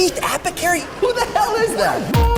Keith Apicary? Who the hell is that?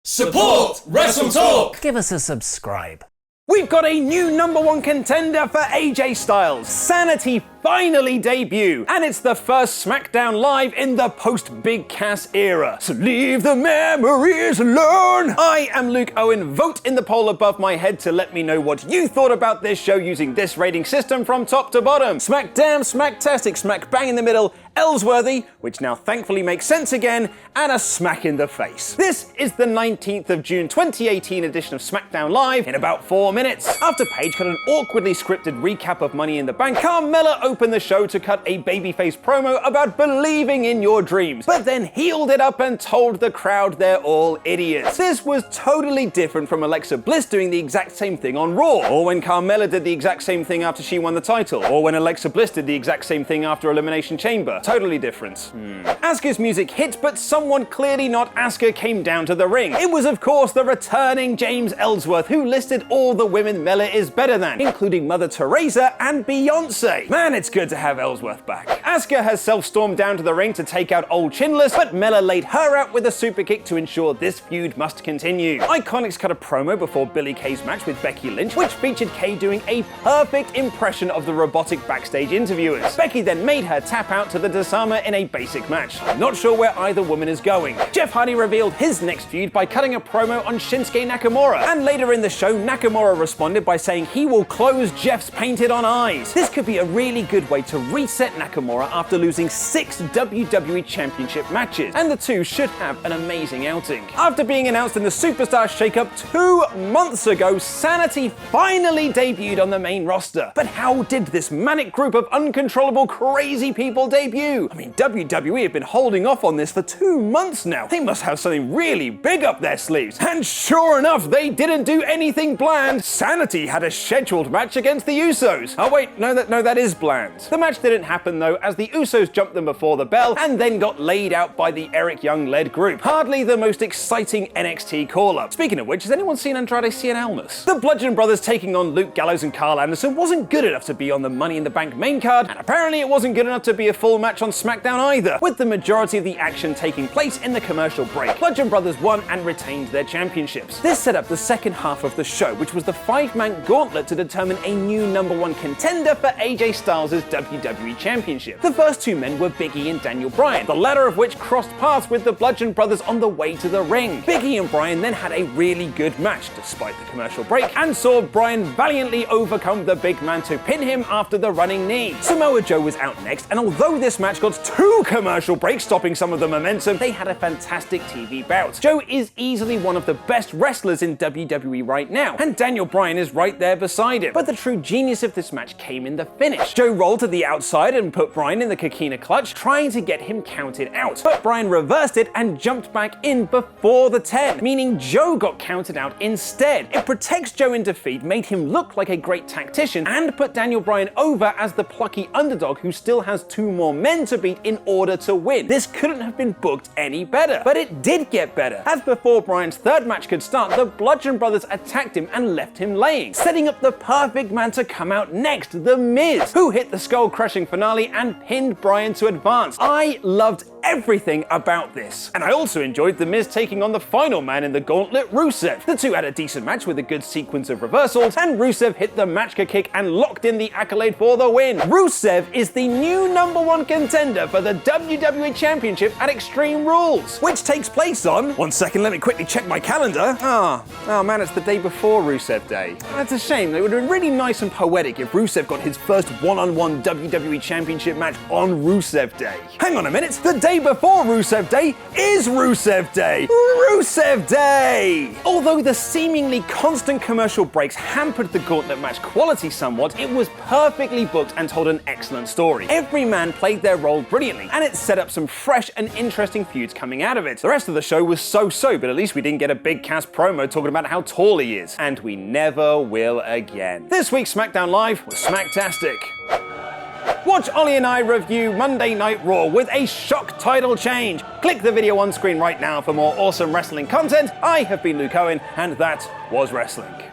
Support WrestleTalk! Give us a subscribe. We've got a new #1 contender for AJ Styles. SAnitY finally debut, and it's the first SmackDown Live in the post-Big Cass era. So leave the memories alone. I am Luke Owen. Vote in the poll above my head to let me know what you thought about this show using this rating system from top to bottom. Smack damn, smacktastic, smack bang in the middle, Ellsworthy, which now thankfully makes sense again, and a smack in the face. This is the 19th of June 2018 edition of SmackDown Live in about 4 minutes. After Paige cut an awkwardly scripted recap of Money in the Bank, Carmella opened the show to cut a babyface promo about believing in your dreams, but then healed it up and told the crowd they're all idiots. This was totally different from Alexa Bliss doing the exact same thing on Raw, or when Carmella did the exact same thing after she won the title, or when Alexa Bliss did the exact same thing after Elimination Chamber. Totally different. Asuka's music hit, but someone clearly not Asuka came down to the ring. It was of course the returning James Ellsworth, who listed all the women Mella is better than, including Mother Teresa and Beyonce. Man, it's good to have Ellsworth back. Asuka has self-stormed down to the ring to take out Old Chinless, but Mella laid her out with a super kick to ensure this feud must continue. Iconics cut a promo before Billie Kay's match with Becky Lynch, which featured Kay doing a perfect impression of the robotic backstage interviewers. Becky then made her tap out to the Disarmer in a basic match. I'm not sure where either woman is going. Jeff Hardy revealed his next feud by cutting a promo on Shinsuke Nakamura, and later in the show, Nakamura responded by saying he will close Jeff's painted-on eyes. This could be a really good way to reset Nakamura after losing 6 WWE Championship matches, and the two should have an amazing outing. After being announced in the Superstar Shakeup 2 months ago, SAnitY finally debuted on the main roster. But how did this manic group of uncontrollable crazy people debut? I mean, WWE have been holding off on this for 2 months now. They must have something really big up their sleeves. And sure enough, they didn't do anything bland. SAnitY had a scheduled match against the Usos. Oh wait, no, that is bland. The match didn't happen though, as the Usos jumped them before the bell and then got laid out by the Eric Young-led group. Hardly the most exciting NXT call-up. Speaking of which, has anyone seen Andrade Cien Almas? The Bludgeon brothers taking on Luke Gallows and Carl Anderson wasn't good enough to be on the Money in the Bank main card, and apparently it wasn't good enough to be a full match on SmackDown either, with the majority of the action taking place in the commercial break. Bludgeon brothers won and retained their championships. This set up the second half of the show, which was the 5-man gauntlet to determine a new #1 contender for AJ Styles' WWE Championship. The first 2 men were Big E and Daniel Bryan, the latter of which crossed paths with the Bludgeon brothers on the way to the ring. Big E and Bryan then had a really good match, despite the commercial break, and saw Bryan valiantly overcome the big man to pin him after the running knee. Samoa Joe was out next, and although this match got 2 commercial breaks, stopping some of the momentum, they had a fantastic TV bout. Joe is easily one of the best wrestlers in WWE right now, and Daniel Bryan is right there beside him. But the true genius of this match came in the finish. Joe rolled to the outside and put Bryan in the Coquina clutch, trying to get him counted out. But Bryan reversed it and jumped back in before the 10, meaning Joe got counted out instead. It protects Joe in defeat, made him look like a great tactician, and put Daniel Bryan over as the plucky underdog who still has 2 more men to beat in order to win. This couldn't have been booked any better. But it did get better, as before Bryan's 3rd match could start, the Bludgeon brothers attacked him and left him laying, setting up the perfect man to come out next, The Miz, who hit the skull-crushing finale and pinned Bryan to advance. I loved everything about this. And I also enjoyed The Miz taking on the final man in the gauntlet, Rusev. The two had a decent match with a good sequence of reversals, and Rusev hit the matchka kick and locked in the accolade for the win. Rusev is the new #1 contender for the WWE Championship at Extreme Rules, which takes place on... One second, let me quickly check my calendar. Oh man, it's the day before Rusev Day. That's a shame. It would have been really nice and poetic if Rusev got his first 1-on-1 one-on-one WWE Championship match on Rusev Day. Hang on a minute, the day before Rusev Day is Rusev Day! Rusev Day! Although the seemingly constant commercial breaks hampered the Gauntlet match quality somewhat, it was perfectly booked and told an excellent story. Every man played their role brilliantly, and it set up some fresh and interesting feuds coming out of it. The rest of the show was so-so, but at least we didn't get a big Cass promo talking about how tall he is. And we never will again. This week's SmackDown Live was smacktastic. Watch Ollie and I review Monday Night Raw with a shock title change. Click the video on screen right now for more awesome wrestling content. I have been Luke Owen, and that was wrestling.